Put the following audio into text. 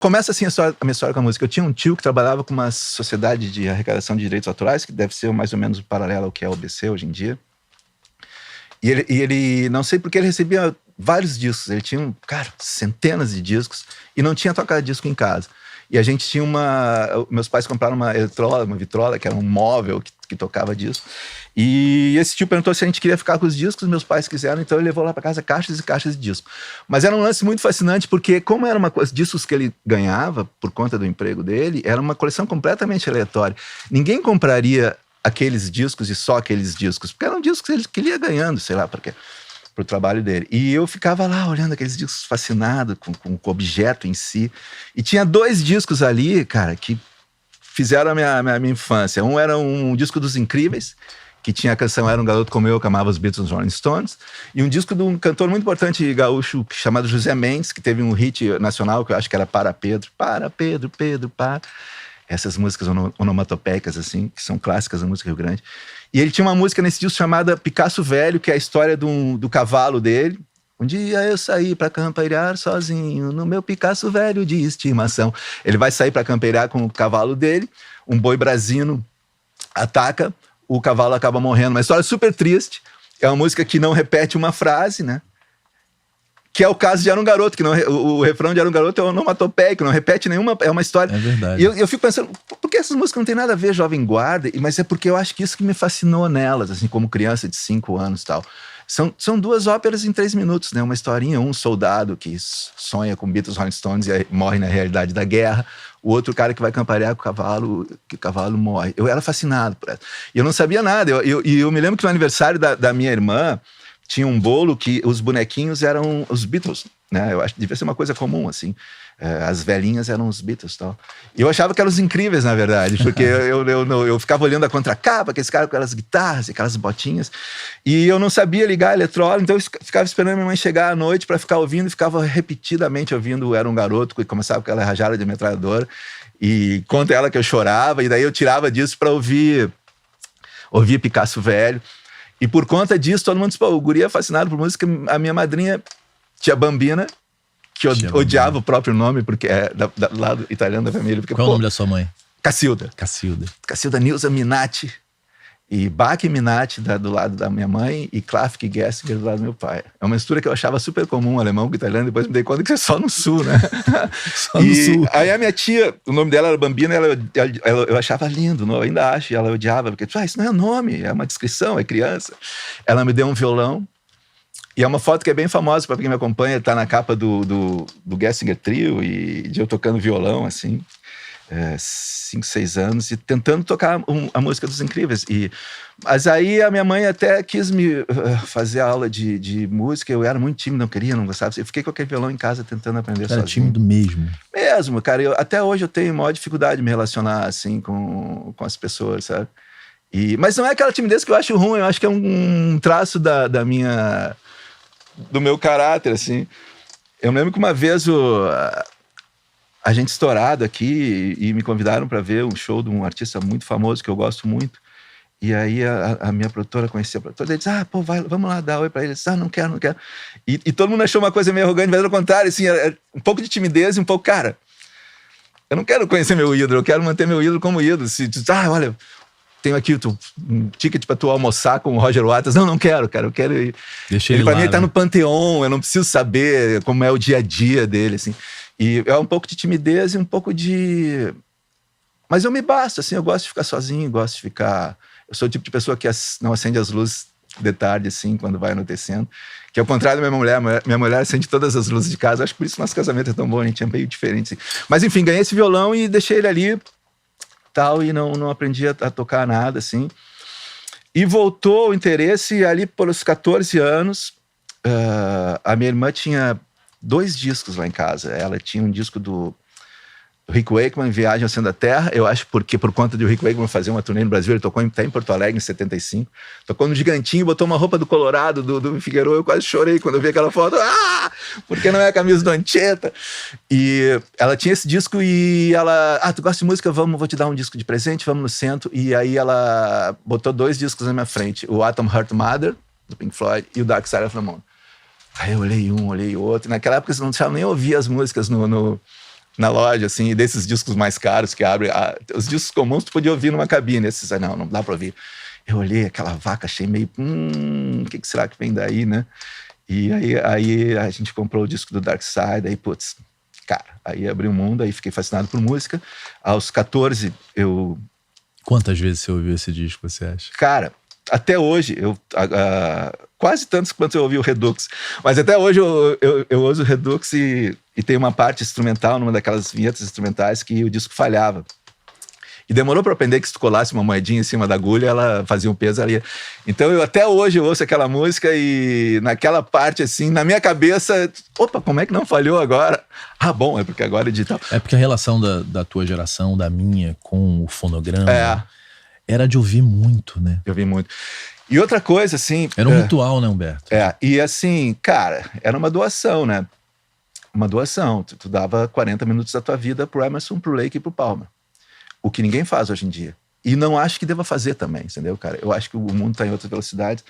começa assim a minha história com a música. Eu tinha um tio que trabalhava com uma sociedade de arrecadação de direitos autorais, que deve ser mais ou menos paralelo ao que é o ABC hoje em dia. E ele não sei porque ele recebia vários discos. Ele tinha, cara, centenas de discos e não tinha toca-disco em casa. E a gente tinha meus pais compraram uma eletrola, uma vitrola, que era um móvel que tocava disco. E esse tio perguntou se a gente queria ficar com os discos, meus pais quiseram, então ele levou lá para casa caixas e caixas de disco. Mas era um lance muito fascinante, porque como era uma coisa, discos que ele ganhava por conta do emprego dele, era uma coleção completamente aleatória. Ninguém compraria aqueles discos e só aqueles discos, porque eram discos que ele ia ganhando, sei lá, pro trabalho dele. E eu ficava lá olhando aqueles discos fascinado com o objeto em si. E tinha 2 discos ali, cara, que fizeram a minha infância. Um era um disco dos Incríveis, que tinha a canção Era um Garoto Como Eu, que amava os Beatles e os Rolling Stones, e um disco de um cantor muito importante gaúcho chamado José Mendes, que teve um hit nacional que eu acho que era Para Pedro, para. Essas músicas onomatopeicas, assim, que são clássicas da música Rio Grande. E ele tinha uma música nesse disco chamada Picasso Velho, que é a história do cavalo dele. Um dia eu saí para campeirar sozinho no meu Picasso velho de estimação. Ele vai sair para campeirar com o cavalo dele, um boi brasino ataca, o cavalo acaba morrendo. Uma história super triste. É uma música que não repete uma frase, né? Que é o caso de Era um Garoto, que não, o refrão de Era um Garoto é onomatopeico, não repete nenhuma, é uma história. É verdade. E eu fico pensando, por que essas músicas não tem nada a ver, Jovem Guarda? Mas é porque eu acho que isso que me fascinou nelas, assim, como criança de 5 anos e tal. São 2 óperas em 3 minutos, né? Uma historinha, um soldado que sonha com Beatles, Rolling Stones e morre na realidade da guerra. O outro cara que vai camparear com o cavalo, que o cavalo morre. Eu era fascinado por essa. E eu não sabia nada. Eu me lembro que no aniversário da minha irmã, tinha um bolo que os bonequinhos eram os Beatles, né? Eu acho que devia ser uma coisa comum, assim. As velhinhas eram os Beatles e tal. E eu achava que eram os Incríveis, na verdade, porque eu ficava olhando a contracapa, aqueles caras com aquelas guitarras e aquelas botinhas, e eu não sabia ligar a eletrônica, então eu ficava esperando a minha mãe chegar à noite para ficar ouvindo, e ficava repetidamente ouvindo Era um Garoto, que começava com aquela rajada de metralhadora, e conta ela que eu chorava, e daí eu tirava disso para ouvir Picasso Velho. E por conta disso, todo mundo disse, pô, o guri é fascinado por música. A minha madrinha, tia Bambina, que odiava o próprio nome, porque é do lado italiano da família. Porque, qual o nome da sua mãe? Cacilda. Cacilda Nilza Minati. E Bach Minati do lado da minha mãe e Klafki Gessinger do lado do meu pai. É uma mistura que eu achava super comum, alemão com italiano, depois me dei conta que é só no sul, né? Só no sul. Aí a minha tia, o nome dela era Bambina, eu achava lindo, eu ainda acho, e ela odiava, porque isso não é nome, é uma descrição, é criança. Ela me deu um violão, e é uma foto que é bem famosa para quem me acompanha, tá na capa do Gessinger Trio, e de eu tocando violão, assim. 5, 6 anos e tentando tocar a música dos Incríveis. Mas aí a minha mãe até quis me fazer aula de música. Eu era muito tímido, não gostava. Eu fiquei com aquele violão em casa tentando aprender sozinho. Era tímido mesmo? Mesmo, cara. Até hoje eu tenho maior dificuldade de me relacionar assim com as pessoas, sabe? Mas não é aquela timidez que eu acho ruim, eu acho que é um traço do meu caráter, assim. Eu me lembro que uma vez a gente estourado aqui e me convidaram para ver um show de um artista muito famoso que eu gosto muito. E aí a minha produtora conhecia a produtora, ele disse, pô, vamos lá dar oi para ele. Ele disse, não quero. E todo mundo achou uma coisa meio arrogante, mas ao contrário, assim, um pouco de timidez e um pouco, cara, eu não quero conhecer meu ídolo, eu quero manter meu ídolo como ídolo. Se diz, olha, tenho aqui um ticket para tu almoçar com o Roger Waters. Não quero, cara, eu quero ir. Deixa ele pra lá, mim ele tá né? no Panteão, eu não preciso saber como é o dia a dia dele, assim. E é um pouco de timidez e um pouco de... Mas eu me basto, assim, eu gosto de ficar sozinho, gosto de ficar... Eu sou o tipo de pessoa que não acende as luzes de tarde, assim, quando vai anoitecendo. Que ao contrário da minha mulher acende todas as luzes de casa. Acho que por isso nosso casamento é tão bom, a gente é meio diferente, assim. Mas enfim, ganhei esse violão e deixei ele ali, tal, e não aprendi a tocar nada, assim. E voltou o interesse ali pelos 14 anos. A minha irmã tinha 2 discos lá em casa. Ela tinha um disco do Rick Wakeman, Viagem ao Centro da Terra. Eu acho porque por conta de o Rick Wakeman fazer uma turnê no Brasil, ele tocou até em Porto Alegre em 75. Tocou no Gigantinho, botou uma roupa do Colorado, do Figueiredo. Eu quase chorei quando eu vi aquela foto. Porque não é a camisa do Anchieta. E ela tinha esse disco e ela... tu gosta de música? Vou te dar um disco de presente, vamos no centro. E aí ela botou 2 discos na minha frente. O Atom Heart Mother, do Pink Floyd, e o Dark Side of the Moon. Aí eu olhei um, olhei outro. Naquela época você não deixava nem ouvir as músicas no na loja, assim, desses discos mais caros que abrem. Os discos comuns tu podia ouvir numa cabine. Esses, não dá pra ouvir. Eu olhei aquela vaca, achei meio, o que será que vem daí, né? E aí a gente comprou o disco do Dark Side, aí, putz, cara, aí abri o mundo, aí fiquei fascinado por música. Aos 14, eu... Quantas vezes você ouviu esse disco, você acha? Cara, até hoje, quase tantos quanto eu ouvi o Redux, mas até hoje eu uso o Redux e tem uma parte instrumental, numa daquelas vinhetas instrumentais, que o disco falhava. E demorou para aprender que se tu colasse uma moedinha em cima da agulha, ela fazia um peso ali. Então até hoje eu ouço aquela música e naquela parte assim, na minha cabeça, opa, como é que não falhou agora? Ah, bom, é porque agora é digital. É porque a relação da tua geração, da minha, com o fonograma, era de ouvir muito, né? Eu ouvi muito. E outra coisa, assim... Era um ritual, né, Humberto? E assim, cara, era uma doação, né? Uma doação. Tu dava 40 minutos da tua vida pro Emerson, pro Lake e pro Palmer. O que ninguém faz hoje em dia. E não acho que deva fazer também, entendeu, cara? Eu acho que o mundo tá em outra velocidade.